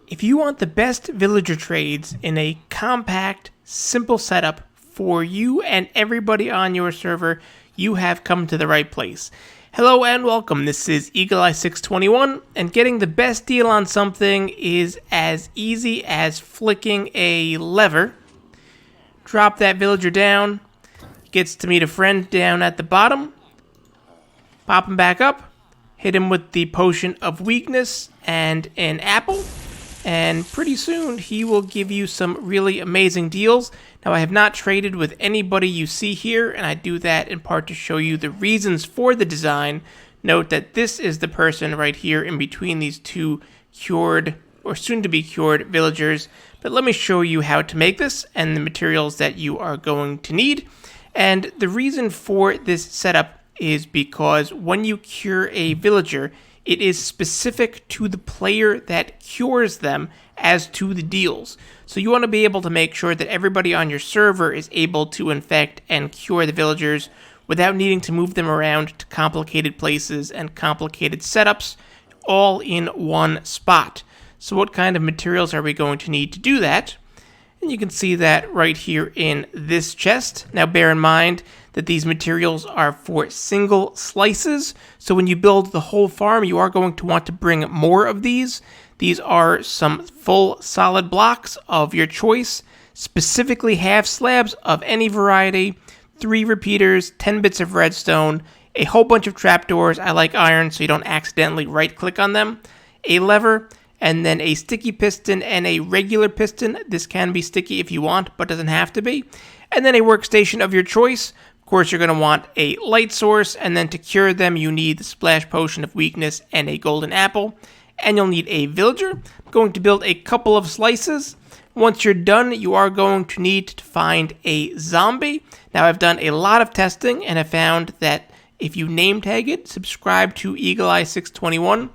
If you want the best villager trades in a compact, simple setup for you and everybody on your server, you have come to the right place. Hello and welcome, this is Eagle Eye 621, and getting the best deal on something is as easy as flicking a lever. Drop that villager down, gets to meet a friend down at the bottom, pop him back up, hit him with the potion of weakness and an apple, and pretty soon he will give you some really amazing deals. Now, I have not traded with anybody you see here, and I do that in part to show you the reasons for the design. Note that this is the person right here in between these two cured or soon to be cured villagers. But let me show you how to make this and the materials that you are going to need. And the reason for this setup is because when you cure a villager, it is specific to the player that cures them as to the deals. So you want to be able to make sure that everybody on your server is able to infect and cure the villagers without needing to move them around to complicated places and complicated setups all in one spot. So what kind of materials are we going to need to do that? And you can see that right here in this chest. Now bear in mind that these materials are for single slices, so when you build the whole farm, you are going to want to bring more of these. These are some full solid blocks of your choice, specifically half slabs of any variety, 3 repeaters, 10 bits of redstone, a whole bunch of trapdoors. I like iron so you don't accidentally right click on them, a lever, and then a sticky piston and a regular piston. This can be sticky if you want, but doesn't have to be. And then a workstation of your choice. Of course, you're going to want a light source, and then to cure them, you need the splash potion of weakness and a golden apple. And you'll need a villager. I'm going to build a couple of slices. Once you're done, you are going to need to find a zombie. Now, I've done a lot of testing, and I found that if you name tag it, subscribe to Eagle Eye 621,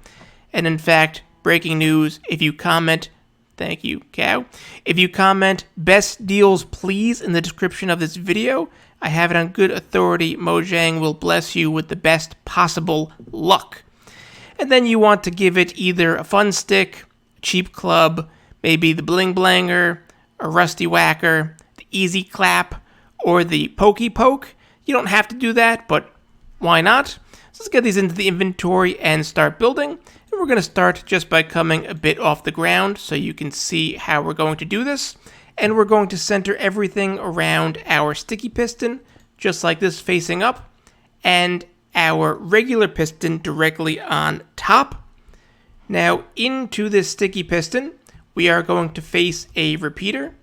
and in fact, breaking news, if you comment, thank you, cow. If you comment best deals please in the description of this video, I have it on good authority, Mojang will bless you with the best possible luck. And then you want to give it either a fun stick, a cheap club, maybe the bling blanger, a rusty whacker, the easy clap, or the pokey poke. You don't have to do that, but why not? So let's get these into the inventory and start building. And we're going to start just by coming a bit off the ground so you can see how we're going to do this. And we're going to center everything around our sticky piston, just like this facing up, and our regular piston directly on top. Now, into this sticky piston, we are going to face a repeater.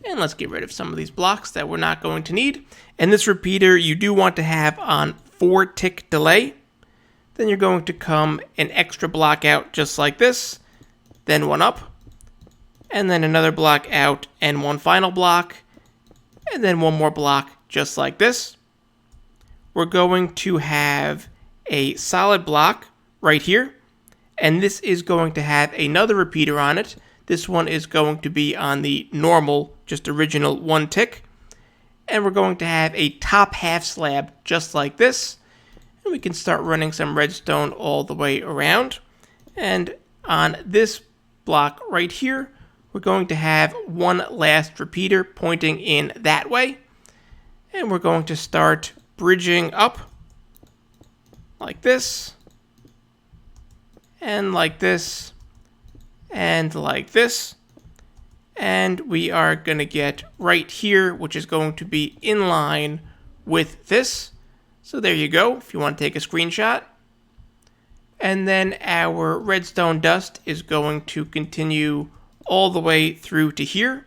And let's get rid of some of these blocks that we're not going to need. And this repeater you do want to have on 4-tick delay. Then you're going to come an extra block out just like this, then one up, and then another block out and one final block, and then one more block just like this. We're going to have a solid block right here, and this is going to have another repeater on it. This one is going to be on the normal, just original 1-tick, and we're going to have a top half slab just like this, and we can start running some redstone all the way around. And on this block right here, we're going to have one last repeater pointing in that way, and we're going to start bridging up like this, and like this, and like this, and we are going to get right here, which is going to be in line with this. So there you go, if you want to take a screenshot. And then our redstone dust is going to continue all the way through to here.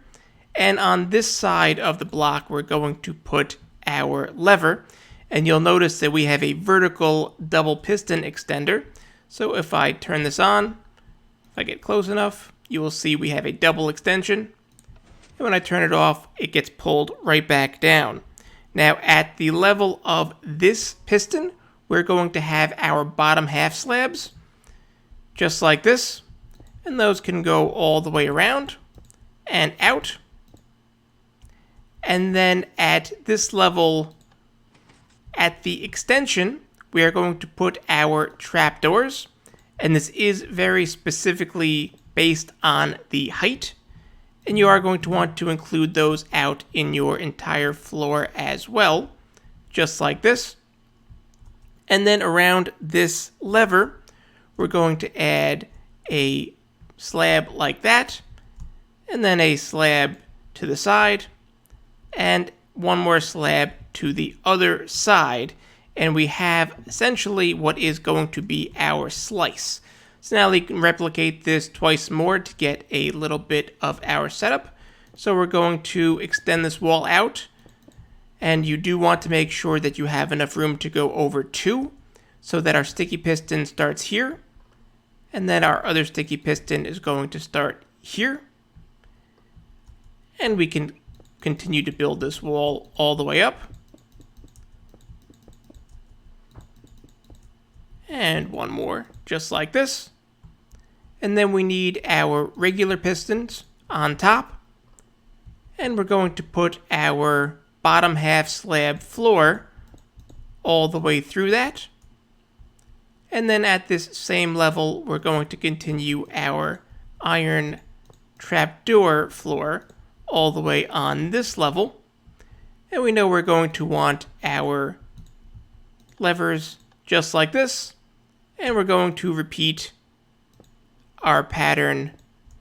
And on this side of the block, we're going to put our lever. And you'll notice that we have a vertical double piston extender. So if I turn this on, if I get close enough, you will see we have a double extension. And when I turn it off, it gets pulled right back down. Now at the level of this piston, we're going to have our bottom half slabs, just like this. And those can go all the way around and out. And then at this level, at the extension, we are going to put our trapdoors. And this is very specifically based on the height. And you are going to want to include those out in your entire floor as well, just like this. And then around this lever, we're going to add a slab like that, and then a slab to the side, and one more slab to the other side. And we have essentially what is going to be our slice. So now we can replicate this twice more to get a little bit of our setup. So we're going to extend this wall out, and you do want to make sure that you have enough room to go over 2, so that our sticky piston starts here, and then our other sticky piston is going to start here. And we can continue to build this wall all the way up. And one more, just like this. And then we need our regular pistons on top. And we're going to put our bottom half slab floor all the way through that. And then at this same level, we're going to continue our iron trapdoor floor all the way on this level. And we know we're going to want our levers just like this. And we're going to repeat our pattern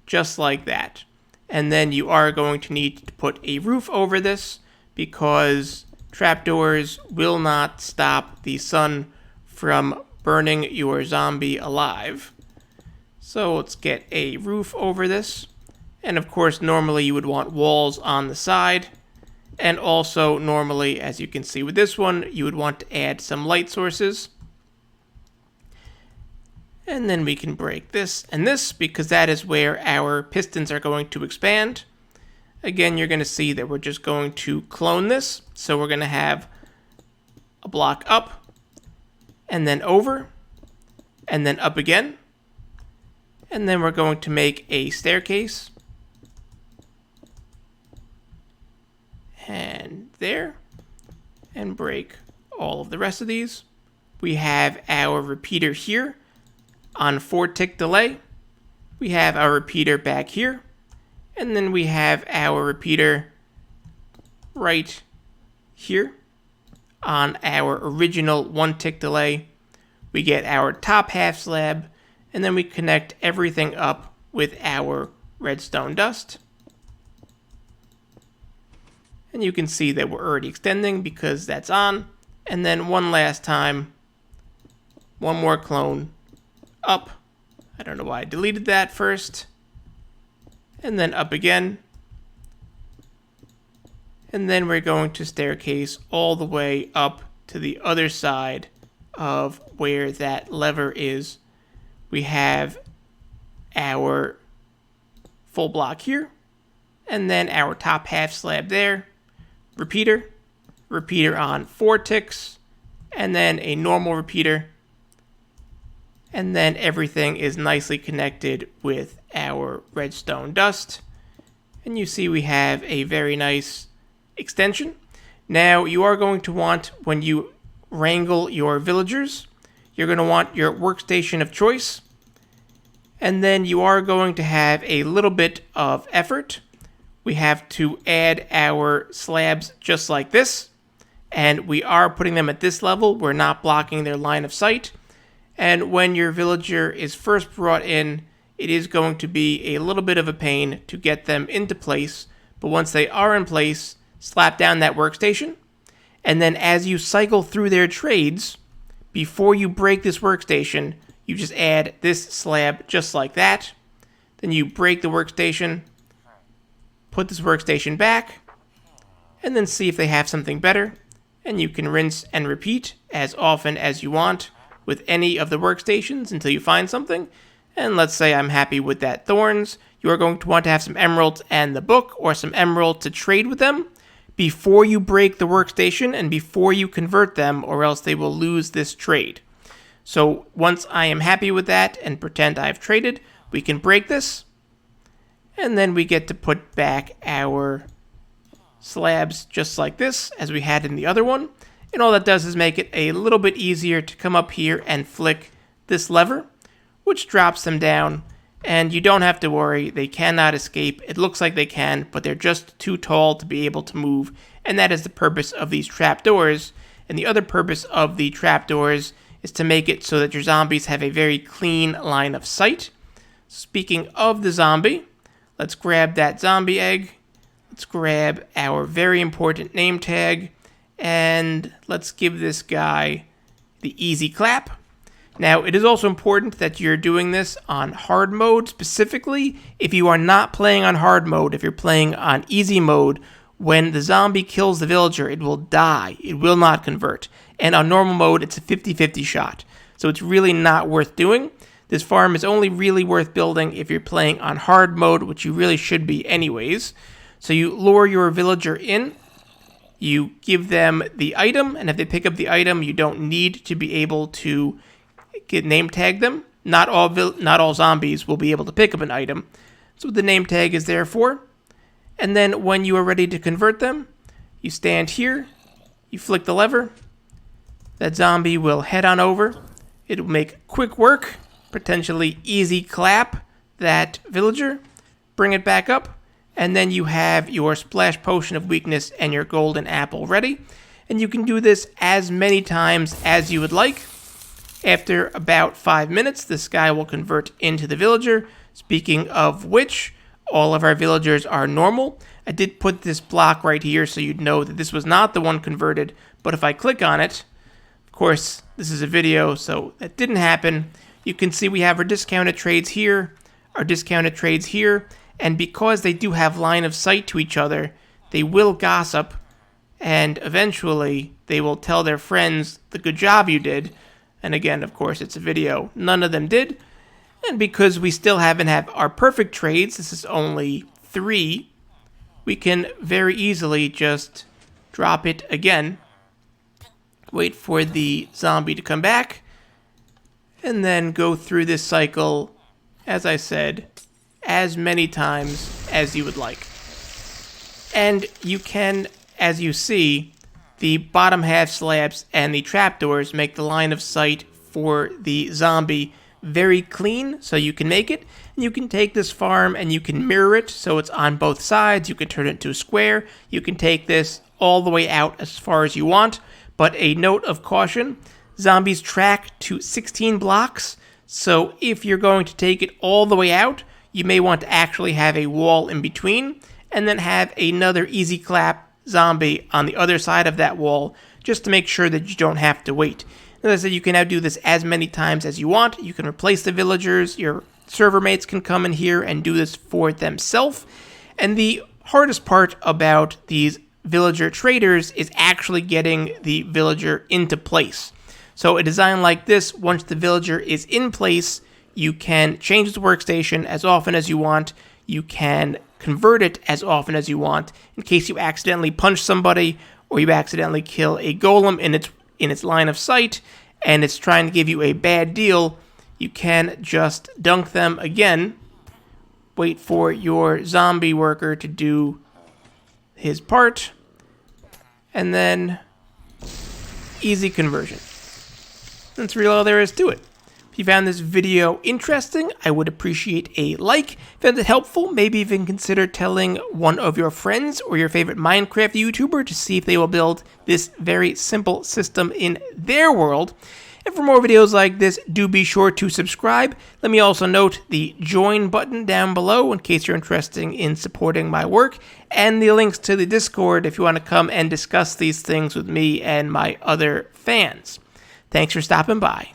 just like that. And then you are going to need to put a roof over this, because trapdoors will not stop the sun from burning your zombie alive. So let's get a roof over this. And of course, normally you would want walls on the side. And also normally, as you can see with this one, you would want to add some light sources. And then we can break this and this, because that is where our pistons are going to expand. Again, you're going to see that we're just going to clone this. So we're going to have a block up, and then over, and then up again. And then we're going to make a staircase. And there. And break all of the rest of these. We have our repeater here on 4-tick delay. We have our repeater back here. And then we have our repeater right here on our original 1-tick delay. We get our top half slab, and then we connect everything up with our redstone dust. And you can see that we're already extending because that's on. And then one last time, one more clone up. I don't know why I deleted that first. And then up again. And then we're going to staircase all the way up to the other side of where that lever is. We have our full block here, and then our top half slab there. Repeater on 4 ticks, and then a normal repeater. And then everything is nicely connected with our redstone dust. And you see we have a very nice extension. Now you are going to want, when you wrangle your villagers, you're going to want your workstation of choice. And then you are going to have a little bit of effort. We have to add our slabs just like this. And we are putting them at this level. We're not blocking their line of sight. And when your villager is first brought in, it is going to be a little bit of a pain to get them into place. But once they are in place, slap down that workstation. And then as you cycle through their trades, before you break this workstation, you just add this slab just like that. Then you break the workstation, put this workstation back, and then see if they have something better. And you can rinse and repeat as often as you want with any of the workstations until you find something. And let's say I'm happy with that thorns. You are going to want to have some emeralds and the book, or some emerald to trade with them before you break the workstation and before you convert them, or else they will lose this trade. So once I am happy with that and pretend I've traded, we can break this. And then we get to put back our slabs just like this, as we had in the other one. And all that does is make it a little bit easier to come up here and flick this lever, which drops them down. And you don't have to worry, they cannot escape. It looks like they can, but they're just too tall to be able to move. And that is the purpose of these trapdoors. And the other purpose of the trapdoors is to make it so that your zombies have a very clean line of sight. Speaking of the zombie, let's grab that zombie egg. Let's grab our very important name tag. And let's give this guy the easy clap. Now, it is also important that you're doing this on hard mode specifically. If you are not playing on hard mode, if you're playing on easy mode, when the zombie kills the villager, it will die. It will not convert. And on normal mode, it's a 50-50 shot. So it's really not worth doing. This farm is only really worth building if you're playing on hard mode, which you really should be anyways. So you lure your villager in. You give them the item, and if they pick up the item, you don't need to be able to name tag them. Not all zombies will be able to pick up an item. That's what the name tag is there for. And then when you are ready to convert them, you stand here, you flick the lever, that zombie will head on over. It will make quick work, potentially easy clap that villager, bring it back up, and then you have your splash potion of weakness and your golden apple ready. And you can do this as many times as you would like. After about 5 minutes, this guy will convert into the villager. Speaking of which, all of our villagers are normal. I did put this block right here so you'd know that this was not the one converted, but if I click on it, of course, this is a video, so that didn't happen. You can see we have our discounted trades here, our discounted trades here, and because they do have line of sight to each other, they will gossip, and eventually they will tell their friends the good job you did. And again, of course, it's a video. None of them did. And because we still haven't had our perfect trades, this is only 3, we can very easily just drop it again. Wait for the zombie to come back. And then go through this cycle, as I said, as many times as you would like. And you can, as you see, the bottom half slabs and the trapdoors make the line of sight for the zombie very clean, so you can make it. And you can take this farm and you can mirror it so it's on both sides. You can turn it into a square. You can take this all the way out as far as you want. But a note of caution, zombies track to 16 blocks. So if you're going to take it all the way out, you may want to actually have a wall in between and then have another easy clap zombie on the other side of that wall, just to make sure that you don't have to wait. As I said, you can now do this as many times as you want. You can replace the villagers. Your server mates can come in here and do this for themselves. And the hardest part about these villager traders is actually getting the villager into place. So a design like this, once the villager is in place, you can change the workstation as often as you want. You can convert it as often as you want in case you accidentally punch somebody or you accidentally kill a golem in its line of sight and it's trying to give you a bad deal. You can just dunk them again, wait for your zombie worker to do his part, and then easy conversion. That's really all there is to it. If you found this video interesting, I would appreciate a like. If you found it helpful, maybe even consider telling one of your friends or your favorite Minecraft YouTuber to see if they will build this very simple system in their world. And for more videos like this, do be sure to subscribe. Let me also note the join button down below in case you're interested in supporting my work, and the links to the Discord if you want to come and discuss these things with me and my other fans. Thanks for stopping by.